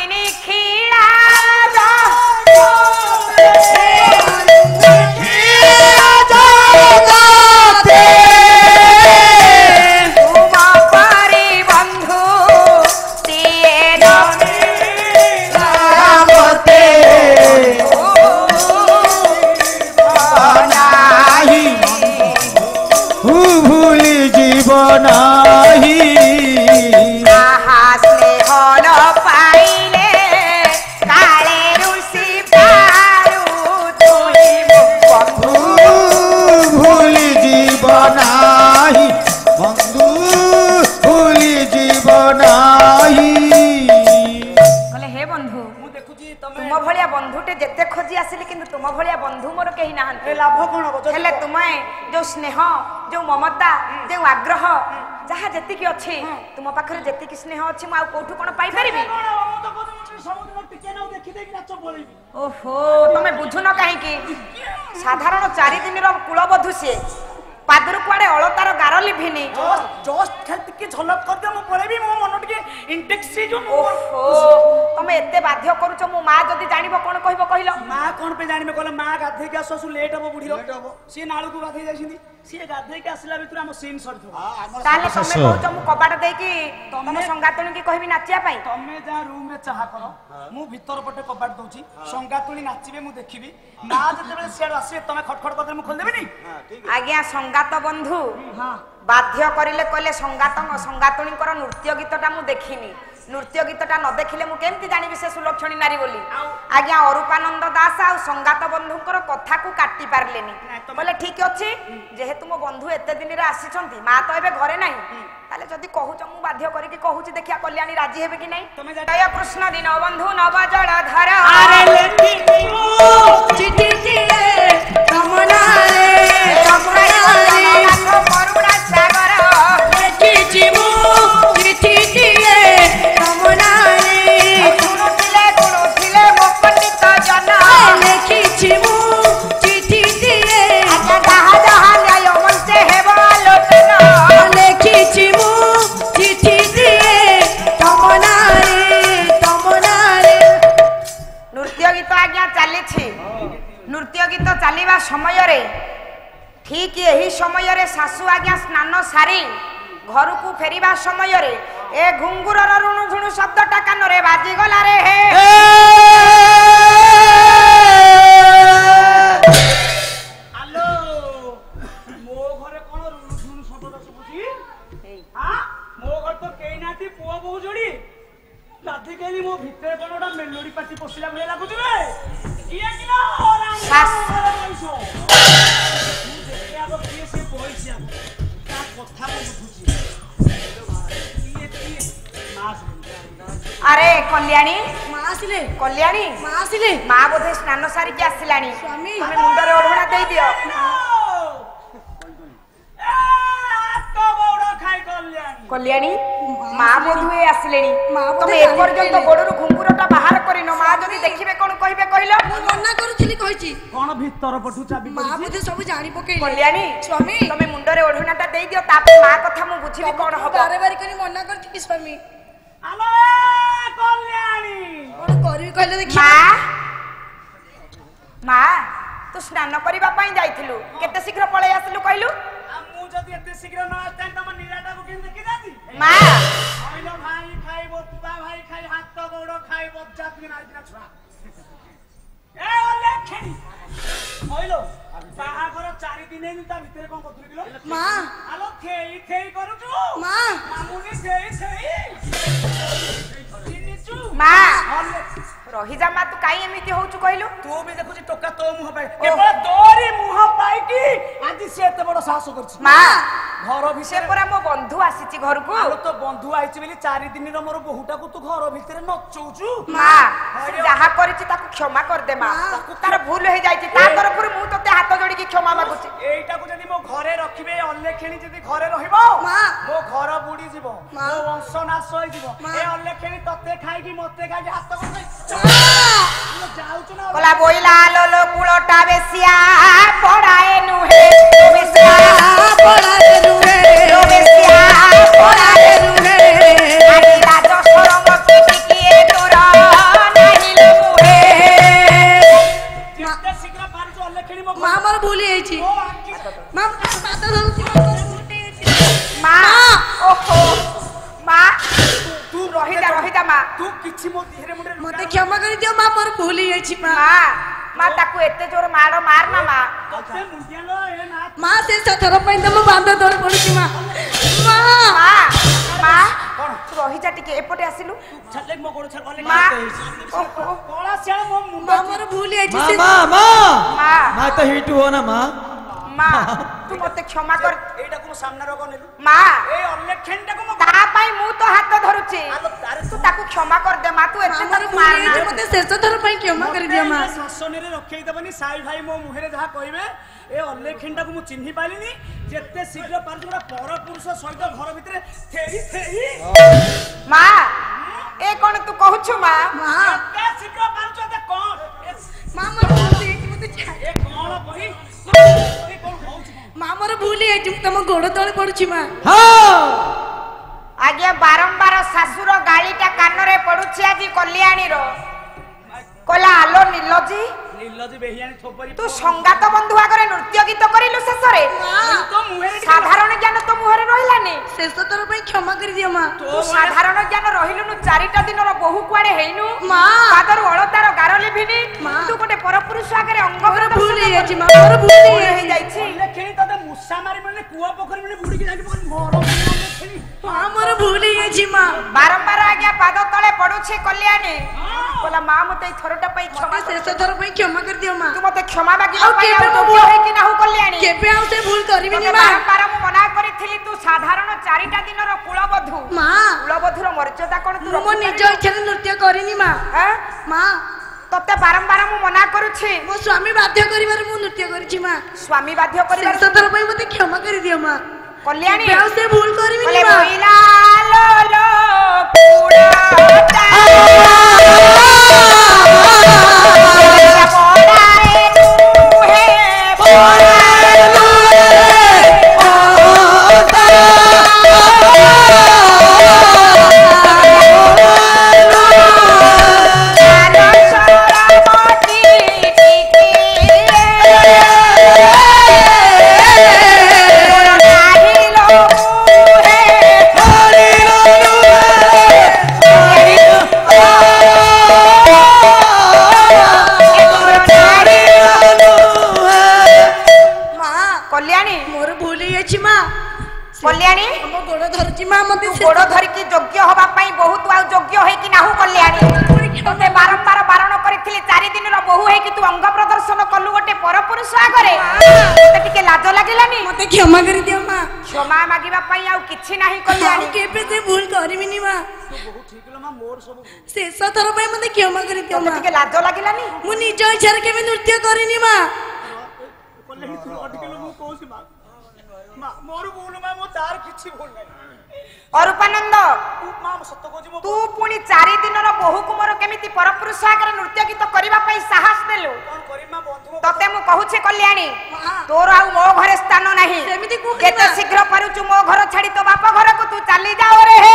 ନିଖିଳା जो स्नेह जो ममता जो आग्रह जहाँ जी अच्छे तुम पाखे जी स्नेह अच्छे मुझे कौटू कौन पाई परिबी ओहो तुम बुझुन कहीं साधारण 4 दिन कुलबधू सी पादर कुआडे अलतार गार लिभिनी जस्ट खाली टिके झलक कर दे मो पळेबी मो मन टिके इंटेक्स से जो ओहो तमे एते बाध्य करूछ मो मां जदी जानिबो कोन कहबो कहिलो मां कोन पे जानिबे कहले मां गाधे के आसु लेट हबो बुढी सी नाळू को गाधे जाइसिंदी सी गाधे के आसला बितर हम सीन सर ताले तमे कहउछ मु कबाट दे कि तमे संगातुणी की कहबी नाचिया पई तमे जा रूम में चाहा करो मु भीतर पटे कबाट दउची संगातुणी नाचिबे मु देखिबी ना जते सेड आसी तमे खटखट कर दे मु खोल देबी नी आज्ञा संगात बंधु बाध्य करिले कहले संगातुणी नृत्य गीतटा मु देखिनी नृत्य गीतटा न देखिले मु केमति जानिबी से सुलक्षणी नारी बोली आज्ञा अरूपानंद दास आ संगात बंधुकर कथा को काटी पारलेनी बोले ठीक अछि जेहेतु मो बंधु एते दिन रे आसीछंती मा तो एबे घरे नाही ताले जदी कहूछ मु बाध्य करी कि कहूची देखिया कल्याणी राजी हेबे कि नाही जय कृष्ण दिन बंधु नव जड़ धर अरे लेखी चिठी दिए कमला रे करुणा सागर लेखी चिमु चिठी दिए कमला रे गुरुथिले मो पंडित जन लेखी चिमु चिठी दिए जहाँ जहाँ न्याय मनसे हेबो आलोचना लेखी चिमु चिठी दिए कमला रे नृत्य गीत आज्ञा चली नृत्य गीत चलवा समय रे ठीक यही समय रे सासु आज्ञा स्नान सारी घर को फेरिबा समय रे ए घुंगुर ऋणु झुणु शब्दटा कान रे बाजी गला रे हे हेलो मो घरे कोन ऋणु झुणु शब्दटा सुबुची हां मो घर तो केई नाती पुआ बहु जोड़ी राती केली मो भितर कोनटा मेलोडी पार्टी पसिला भले लागुची बे किया कि ना सास अरे कल्याणी मां आसिले कल्याणी मां आसिले मां बोधे स्नान सारी के आसिलानी स्वामी हमें मुंडा रे ओढणा देई दियो तो गोड़ खाई कल्याणी मां बोधुए आसिलेनी तुम एक पर्यंत गोड़रू घुंगुरटा बाहर करिनो मां जदी देखिबे कोन कहिबे कहिलो मन्ना करूथिली कहिची कोन भीतर पठु चाबी मां बोधे सब जानि पके कल्याणी स्वामी तुम मुंडा रे ओढणाटा देई दियो ताप मां कथा मु बुझिबी कोन हबो बारे बारे कनी मन्ना करथिली स्वामी आलो कल्याणी कोन करिवि कहले देखि मां तू स्नान करिबा पई जाइथिलु केते शीघ्र पळे आसिलु कहलु मु जदी एते शीघ्र न आस्तान तम निराटा को केन देखि जाती मां कहलो भाई खाई बोता भाई खाई हाथ गोड़ खाई बच्चा के मार दिना छुआ ए ओलेखी कहलो बाहागर 4 दिन नी ता भीतर कोन कथुर किलो मां आलो खेई खेई करूछु मां मामुनी खेई खेई मां रही जा मा तू काई एमिति होउछु कहलु तू भी देखुची टोका तो मुह पाई केवल तोरी मुह पाई की आदि से एते बड़ साहस करछि मां घर विषय पर मो बंधु आसीची घर को आलो तो बंधु आइछि बेली 4 दिन रो मोर बहुटा को तू घर भीतर नचौछु मां जहा करिछि ताकू क्षमा कर दे मां ताकू तार भूल हे जाइछि ता तरफ मु तते हाथ जोड़ी की क्षमा मागुछि एटा को जदी मो घरे रखिबे अल्लेखेणी जदी घरे रहिबो मां मो घर बुडी जीवो मो वंश नाश होई जीवो ए अल्लेखेणी तते खाई की मते खाई हाथ को कला बोइला लोलो कुलोटा बेसिया पड़ाए नुहे बेसिया पड़ाए नुहे बेसिया पड़ाए नुहे आदि राज सरमति टिकिए तोरा मते क्षमा कर दियो मां मोर भूल ही मां मां ताकू एते जोर मारो मारना मां मां से सथर पई तम बांध तोड़ पड़ुची मां मां मां तू रही जा टिके एपटे आसिलु छले मो गोड़ छल वाले मां कोला से मो मुंडा मां मोर भूल ही मां तो हिट हो ना मां मां तू मते क्षमा कर एटा को सामने रगो नेलु मां ए अलेखेंटा को ता पाई मु तो हाथ धरुची तू ताकू क्षमा कर दे मां तू एते मोर भूल ही मते शेष थर पई क्षमा कर दियो मां शासने रे रखै दबनी साई भाई मो मुहेरे जहा कहबे ए अलेखेंटा को मु चिन्हि पालिनी जेते शीघ्र पार जोड़ा पर पुरुष सहित घर भितरे थेई मां ए कोन तू कहू छु मां जेते शीघ्र पार जोते कोन मां मोर भूल ही मते ए कोन कहि मां मोर भूल ही तम गोड़ तळे पड़ुची मां आगे बारंबार सासुर गालीटा कानरे पडुछि आजी कल्याणी रो कोला आलो नीलजी नीलजी बेहियानी थोपरी तू संगात बंधु आगरे नृत्य गीत करिलु शेषरे तो मुहेरे साधारण ज्ञान तो मुहरे रहिलानी शेष थर पई क्षमा कर दियो मां तू साधारण ज्ञान रहिलुनु चारिटा दिनर बहु कुआडे हेइनु मां पादर अलतार गार लिभिनी तू गोटे परपुरुष आगरे अंग मोर भूल ही मां मोर भूल ही जाइछि अलेखेनी तते मुसा मारी मने कुआ पोखरी मने बुडी के जाके मोर अलेखेनी मां मोर भूल ही मां बारंबार आज्ञा पाद तळे पडुछि कल्याणी कोला मां मते थरटा पई क्षमा शेष थर पई क्षमा कर दियो मां तू मते क्षमा मागी आउ पई केबे तो मो हे कि नाहु कल्याणी केबे आउ से भूल करबी नि मां बारंबार मु मना करिथिली तू साधारण चारिटा दिनर कुलबधु मां कुलबधुर मर्यादा कोन तू मो निज इच्छा नृत्य करिनी मां हैं मां तते बारंबार मु मना करूछि मो स्वामी बाध्य करिवार मु नृत्य करिछि मां स्वामी बाध्य करिबार शेष थर पई मते क्षमा कर दियो मां कल्याणी केबे आउ से भूल करबी नि बोले मां भइला लो लो कुड़ाता बोलाए तू हे बोलाए कल्याणी मो गोड़ धरची मां मते गोड़ धर की योग्य होबा पई बहुत आ योग्य होई कि नाहु कल्याणी तते बारंबार बारण करिथिली 4 दिन रो बहु है कि तू अंग प्रदर्शन कलु गोटे परपुरुष आगरे तते टिके लाज लागिलानी मते क्षमा कर दियो मां क्षमा मागिबा पई आ किछि नाही कल्याणी केबे से भूल करबी नि मां बहुत ठीक ल मां मोर सब शेष थर पई मते क्षमा कर दियो मां टिके लाज लागिलानी मु निज इच्छा रे केबे नृत्य करिनी मां कल्याणी तू अटकेलो मु कोस मां मां मोर बोल मां मो तार किछि बोल नै अरूपानंद मां सत्य कोजि मो तू पुनी 4 दिन रो बहु कुमर केमिति परपुरुष आगरे नृत्य गीत करिबा पई साहस देलु कोन करि मां बंधु तते मु कहूछे कल्याणी तोर आ मो घरे स्थान नाही सेमिति को केते शीघ्र पारुचु मो घर छाडी तो बाप घर को तू चली जाओ रे हे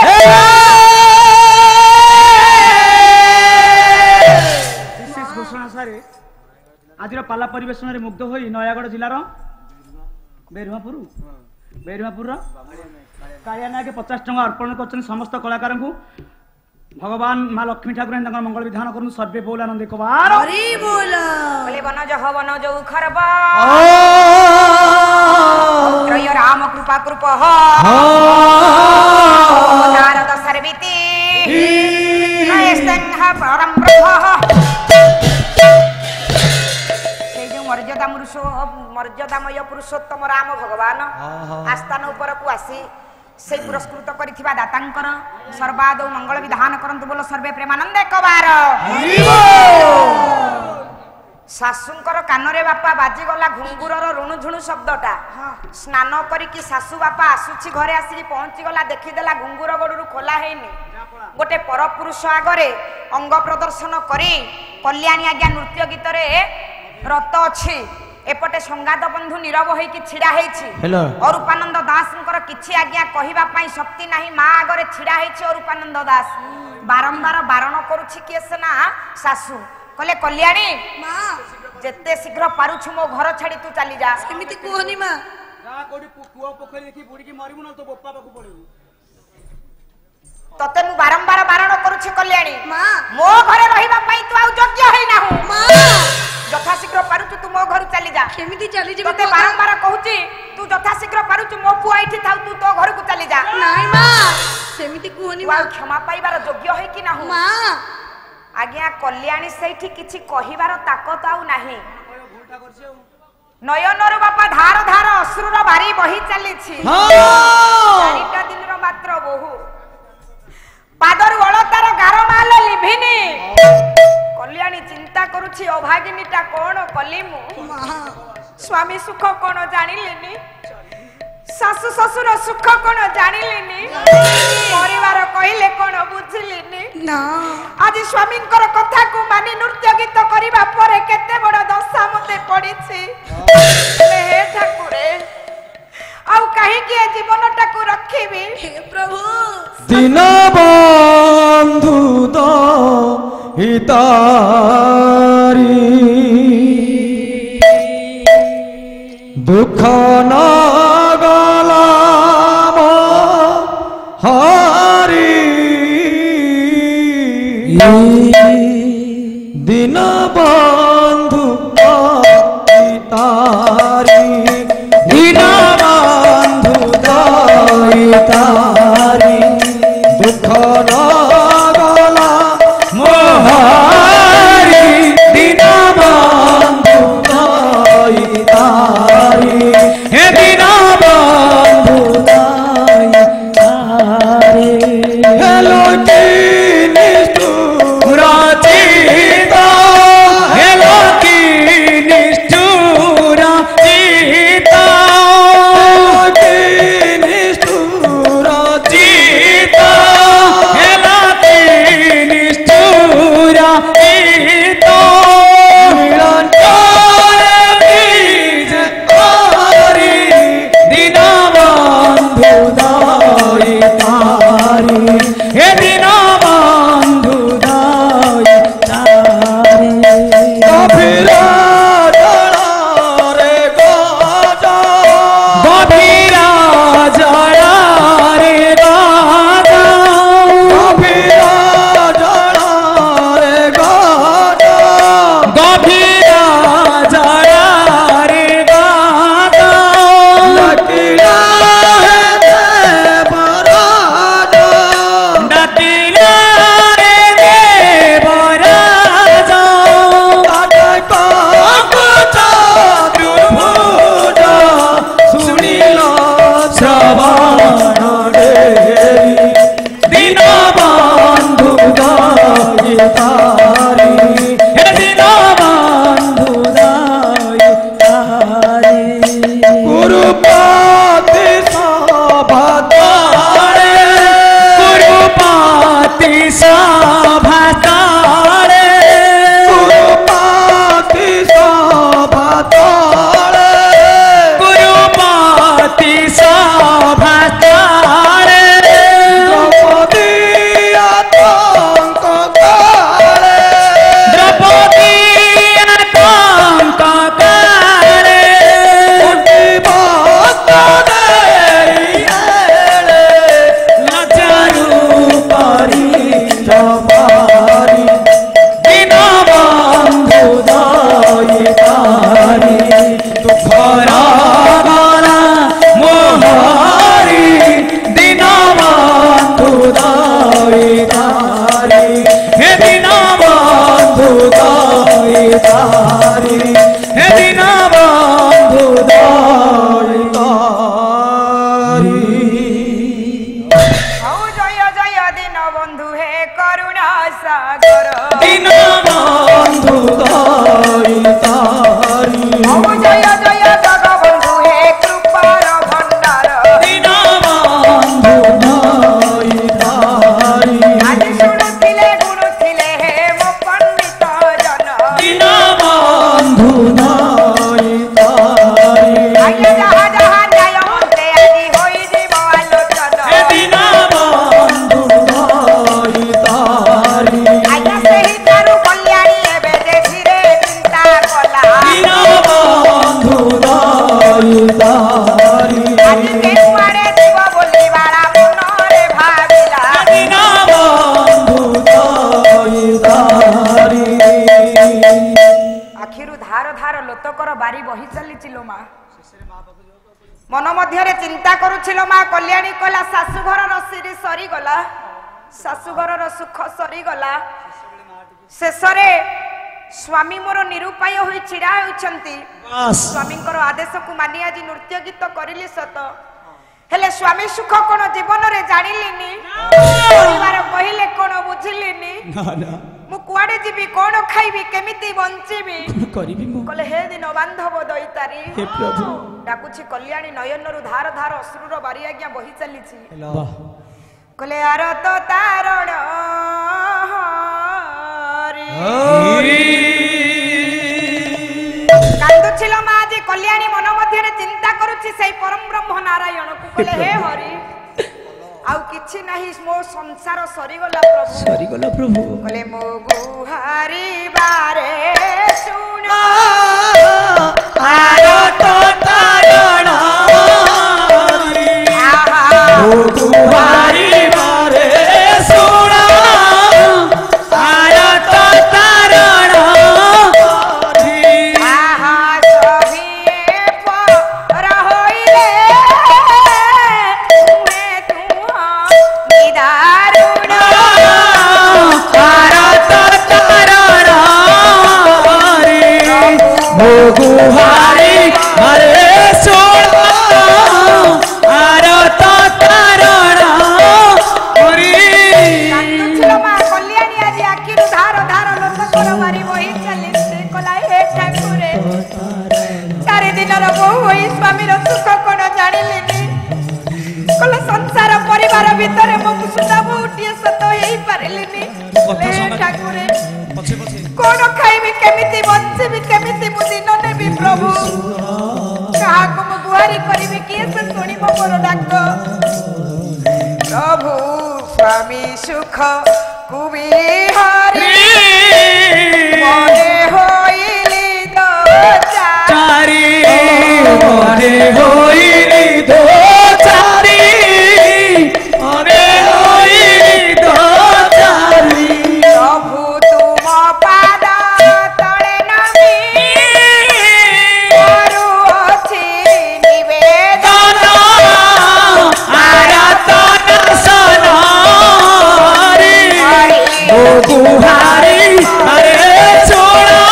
विशेष घोषणा सारे आजिर पाला परिवेशन रे मुग्ध होई नयागढ़ जिल्लार बेरुहापुर कालियाना के 50 टंका अर्पण कर समस्त कलाकार को भगवान माँ लक्ष्मी ठाकुर मंगल विधान कर सर्वे बोल आनंद कुमार हरि बोल बोले बन जो खरब त्रय राम कृपा कृप नारद सर्विति नयस्तंह परम ब्रह्म मर्यादामय पुरुषोत्तम राम भगवान आस्थान ऊपर को आसी से पुरस्कृत करिथिबा दातांकर सर्वादौ मंगल विधान करंतु बोलो सर्वे प्रेमानंद एकबार सासुंकर कानरे बापा बाजी गला घुंगुरर ऋणु झुणु शब्दटा स्नान करिकी सासु बापा आसुची घरे आसी पहुंची गला देखिदेला घुंगुर गोडरू खोला हेनी गोटे परपुरुष आगरे अंग प्रदर्शन करी कल्याणी आज्ञा नृत्य गीत रे रत अछि एपटे संगात बंधु नीरव होई कि छिड़ा हेछि अरूपानंद दासंकर किछि आज्ञा कहिबा पई शक्ति नाही मा आगरे छिड़ा हेछि अरूपानंद दास बारंबार बारण करूछि केसना सासु कहले कल्याणी मां जेते शीघ्र पारुछु मो घर छाडी तू चली जा सेमिति कोहनी मां जा कोडी कुआ पोखरी देखि बुडी की मरिबु न तो बोप्पा बाकू पड़िबु तते मु बारंबार बारण करूछि कल्याणी माँ मो घरे रहिबा पई तू आउ योग्य होई ना हो माँ यथा शीघ्र पारुछु तू मो घर चली जा केमिति चली जी तते बारंबार कहूछि तू यथा शीघ्र पारुछु मो पुआ एठी थाउ तू तो घर को चली जा नाई माँ सेमिति कुहनी तू आउ क्षमा पाइबार योग्य होई कि ना हो माँ आज्ञा कल्याणी सेठी किछि कहिबार ताकत आउ नाही नयनर बापा धार धार अश्रुर भारी बही चलीछि चारिटा दिनर मात्र बहु पादर अळतार गार माल लिभिनी कल्याणी चिंता करूछि अभागिनीटा कोन कली मु स्वामी सुख कोन जानिलेनी सासु ससुर सुख कोन जानिलेनी परिवार कहिले कोन बुझिलेनी ना आज स्वामींकर कथा को मानि नृत्य गीत करिबा परे केते बड़ दशा मते पड़िछि हे ठाकुरे आउ काहे कि जीवनटा को रखिबी हे प्रभु दिन बंधु दो हितारी दुख न गला हरी दिन बंधु दो हितारी दिन बंधु दो हितारी दुख न गला मोहारी दिन बंधु दो हितारी हे दिन बंधु दो हितारी हेलो की निष्ठुर चिता हेलो की निष्ठुर चिता की निष्ठुर चिता हेलो की निष्ठुर चिता मिलन बीज तारी दिन बंधु दाई तारी हे दिन बंधु दाई तारी गभीरा जड़ा रे गाजा गभीरा जड़ा रे गाजा गभीरा जड़ा रे गाजा गभीरा जड़ा रे गाजा लकीरा है देवराजा लकीरा है देवराजा सुनील श्रवण डेरी दिन बंधु दाई तारी हे दिन बंधु दाई तारी गुरुपति सभा तारे गुरुपति सभा तारे गुरुपति सभा तारे गुरुपति सभा तारे द्रौपदी आतंक काले द्रौपदी आतंक काले भक्त देई एले लजारू पारी जबारी दिन बंधु दाई तारी दुखरा गला मोहारी दिन बंधु दाई तारी हे दिन बंधु दाई तारी हे दिन बंधु दाई तारी हौ जय जय दिन बंधु हे करुणा सागर दिन बंधु दाई तारी हौ जय जय जगबंधु हे कृपार भंडार दिन बंधु दाई तारी आज शुणुथिले गुणुथिले हे मो पंडित जन दिन लोतकर बारी बही चली मा मन मध्य चिंता करुछिलो मा कल्याणी कहला शाशुघर सिरी सरी गला शाशुघर सुख सरी गला शेषरे स्वामी मोर निरुपाय होई छिड़ा होइछंती स्वामी आदेश को मानी आज नृत्य गीत करिली सत हेले स्वामी सुख कोन जीवन रे जानिलिनी परिवार कहिले कोन बुझिलिनी मु कुआडे जीवी कोन खाइबी केमिति बंचीबी करिबी मु कहले हे दिन बांधव दैतारी हे प्रभु डाकुछि कल्याणी नयनरु धार धार अश्रुर बारी आज्ञा बही चलीछि वाह कहले आर तो तारण हरि कांदुछिलो मा जी कल्याणी मन मध्य चिंता करुछि सेई परम ब्रह्म नारायण को कहले हे हरि आउ किछि नाही मो संसार सरी गला प्रभु कहले मो गुहारी बारे सुन आर तो तारण ओ गुहारी बारे सुना आर तो तारण आहा सभिए पर होइले तुमे तुह निदारुण आर तो तारण ओ गुहारी बारे सुना आर तो तारण कांदुछिलो मा कल्याणी आज आखिरु धार धार लोतकर मारी बही चलिছে कला हे ठाकुरे चारि दिनर बहु होई स्वामीर सुख कोन जानिलेनी कला संसार परिवार भितरे मो सुधा बहुटिए सत हेई पारिलेनी हे ठाकुरे कोन खाइबी केमिति बंचीबी केमिति मु दिन नेबी प्रभु काहाको मु गुहारी करिबी किए से सुनिबो मोर डाक प्रभु स्वामी सुख कुबिहारी मने होइली चारी मने होइली दो चारी मने होइली दो चारी प्रभु तुम पाद तळे नमी करुअछि निवेदन आराधना सनारी ओ गुहारी अरे छोड़ा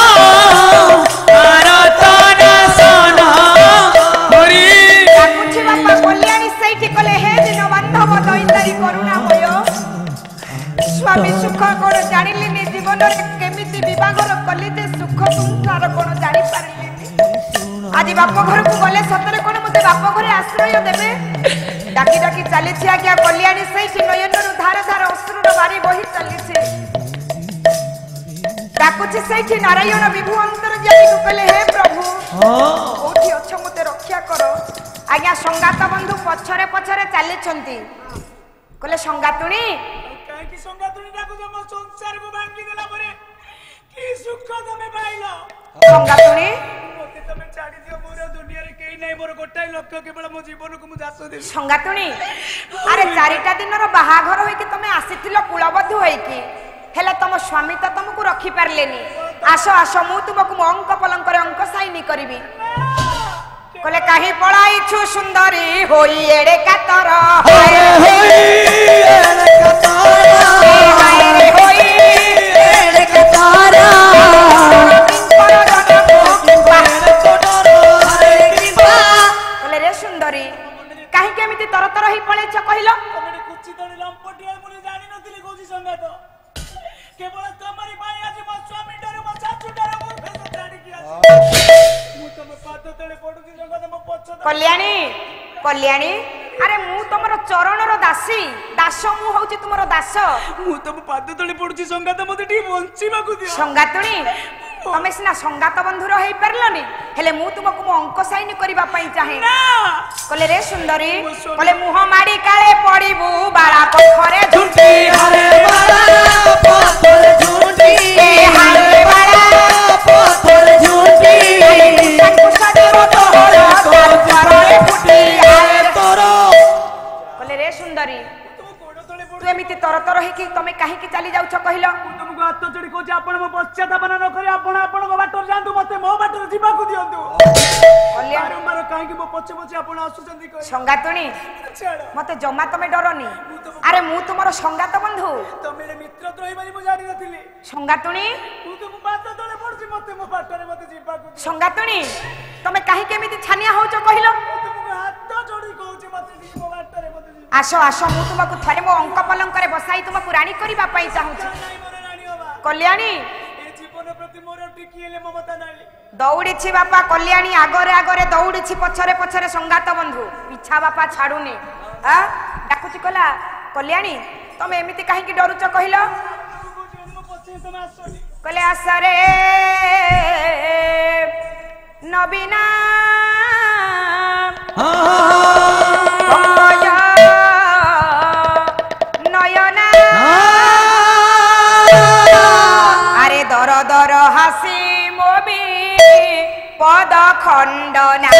आराधना सनारी डाकुछि बापा कल्याणी सेठी कले हे दिन बांधव दैतारी करुणामय स्वामी सुख कोन जानिलिनी जीवन रे केमिति विवाहर कली जे सुख संसार कोन जानि पारिलिनी आज बाप घर को गले सतरे कोन मते बाप घरे आश्रय देबे डाकी डाकी चलीछि आज्ञा कल्याणी सेठी नयनरु धार धार अश्रुर बारी बही चलीछि डाकुछि सेठी नारायण विभु अंतर ज्ञानी को कहले हे प्रभु कोठी अछ मते रक्षा करो आज्ञा संगात बंधु पछरे पछरे चलीछंती कहले संगातुणी काहे संगातुनी डाकु जम संसार को भांगी देला परे की सुख तमे पाइलो संगातुणी मते तमे छाडी दियो मोर दुनिया रे केई नै मोर गोटाई लक्ष्य केवल मो जीवन को मु जास देबी संगातुणी अरे चारिटा दिनर बाहाघर होई कि तमे आसीथिलो कुलबद्धु होई कि हेले तम स्वामी तो तुमको रखी पारलेनी आसो आसो मु तुमको मो अंक पलंकर अंक साइनी करबी कहले काहे पळाई छु सुंदरी होई एडे कातर हाय होई एडे कातर हाय होई एडे कातर कहले रे सुंदरी काहे केमिति तर तर ही पळेछ कहिलो तमे कुची दणी लंपटिया मुनि जानि नथिली कोजी संगात केवल तमरी पाई आज मो स्वामी डर मो चाचू डर मो फेस छाडी कि आज मु तम पाद तळे पडुची संगात मो पछ कल्याणी कल्याणी अरे मु तमरो चरणर दासी दास मु होउची तुमरो दास मु तम पाद तळे पडुची संगात मते ठी बंचीबा को दियो संगातुणी तमे सिना संगात बंधुर हेई परलनी हेले मु तुमको मो अंक साइन करिबा पई चाहे ना कहले रे सुंदरी कहले मुह माडी काळे पडिबू बाळा पोखरे झुंटी हरे बाला पत्थर झूठी हरे बाळा पत्थर झूठी ताकू सदेव तोहर कररे फुटी आए तोरो कहले रे सुंदरी तुम गोड़ तळे तू एमिति तर तर हे कि तमे काहे कि चली जाउछ कहिलो तुमको हाथ चढ़ी कौच आपण मो पश्चातापन न करी आपण आपण को बाटर जानतु मते मो बाटर जीवा को दियंतु बारंबार काहे कि मो पछे पछे आपण आसुचंदी करी संगातुणी मते जम्मा तमे डरनी अरे मु तुमर संगात बंधु तमे मित्र रही बारी मो जानि नथिले संगातुणी मु तो बात तळे पडछि मते मो बाटर मते जीवा को संगातुणी तमे काहे केमिति छानिया होचो कहिलो तुमको हाथ जोड़ी कहउछि मते दी मो बाटर मते आसो आसो मु तुमको थरे मो अंक पलंकरे बसाई तुमको रानी करिबा पई चाहूछि कल्याणी जीवन प्रति मोर टिकिले ममता नाही दौड़ी बापा कल्याणी आगरे आगरे दौड़ी पछरे पछरे संगात बंधु पिछा बापा छाड़ुनी डाकुची कला कल्याणी तमे एमिति काहे कि डरुच कहिलो कले आसरे नबीना नयना अरे दर दर हासी मोबी पद खंडना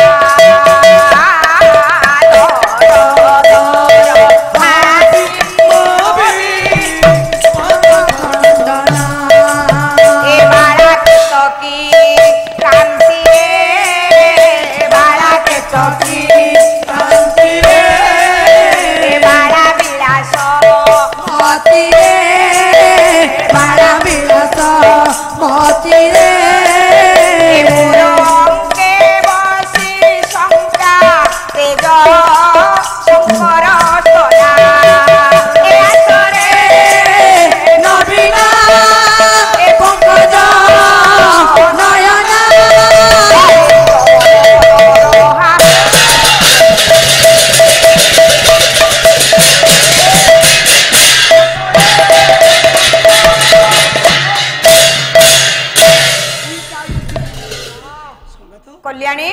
कल्याणी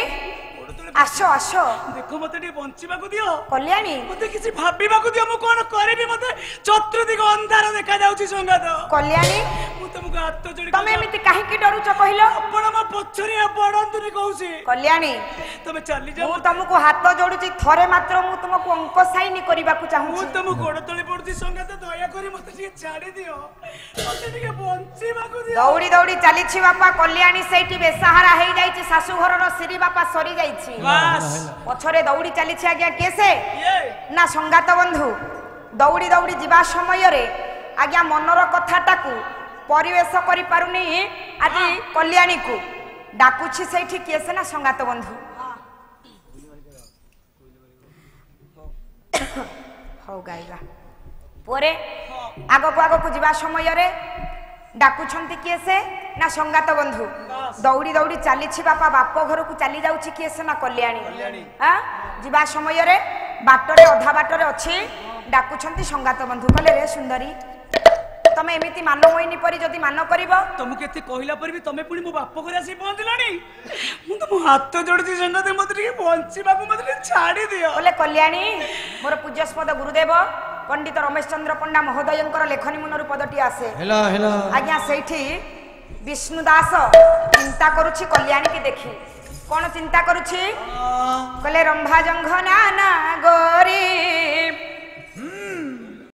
आसो आसो देखो मते टी बंचिबा को दियो कल्याणी मते किछि भाबिबा को दियो मु कोन करबी मते चतुर्दिग अंधार देखा जाउछि संगात कल्याणी मु तुमको हाथ जोड़ी तमे एमिति काहे कि डरुच कहिलो आपण म पछरी पडंतुनी कहउछि कल्याणी तमे चली जाओ मु तुमको हाथ जोडुची थरे मात्र मु तुमको अंक साइनी करिबा को मु चाहूछि तुम गोड़ तळे पडुछि संगात दया करी मते टी छाडी दियो मते टी बंचिबा को दियो दौड़ी दौड़ी चलीछि बापा कल्याणी सेठी बेसहारा हेई जाईछि सासु घरर सिरी बापा सरी जाईछि बस पछरे दौड़ी चलीछि आज्ञा केसे ये ना संगात बंधु दौड़ी दौड़ी जीवा समय रे आज्ञा मनर कथाटाकू परिवेश करि पारुनी आज कल्याणी को डाकुछि सेठी केसे ना संगात बंधु हो गाइला पोरे आगो को जीवा समय रे डाकुछंती केसे ना संगात बंधु दौड़ी दौड़ी चलीछि बापा बाप घर को चली जाउछि केसे ना कल्याणी हां जीवा समय रे बाटरे अधा बाटरे अछि डाकुछंती संगात बंधु कहले रे सुंदरी तमे एमिति मान मोइनी परी जदी मान करिवो तुम केते कहिला पर भी तमे पुनी मो बाप घर आसी पहुंचलानी मु तो मो हाथ जोड़ती संगात मते टी बंचिबा को मते छाडी दियो बोले कल्याणी मोर पूज्यस्पद गुरुदेव पंडित रमेश चंद्र पंडा महोदयंकर लेखनी मुनरु पदटी आसे हेलो हेलो आज्ञा सेठी विष्णु दास चिंता करुछि कल्याणी की देखी कौन चिंता करुछि कहले रंभा जंघना ना गो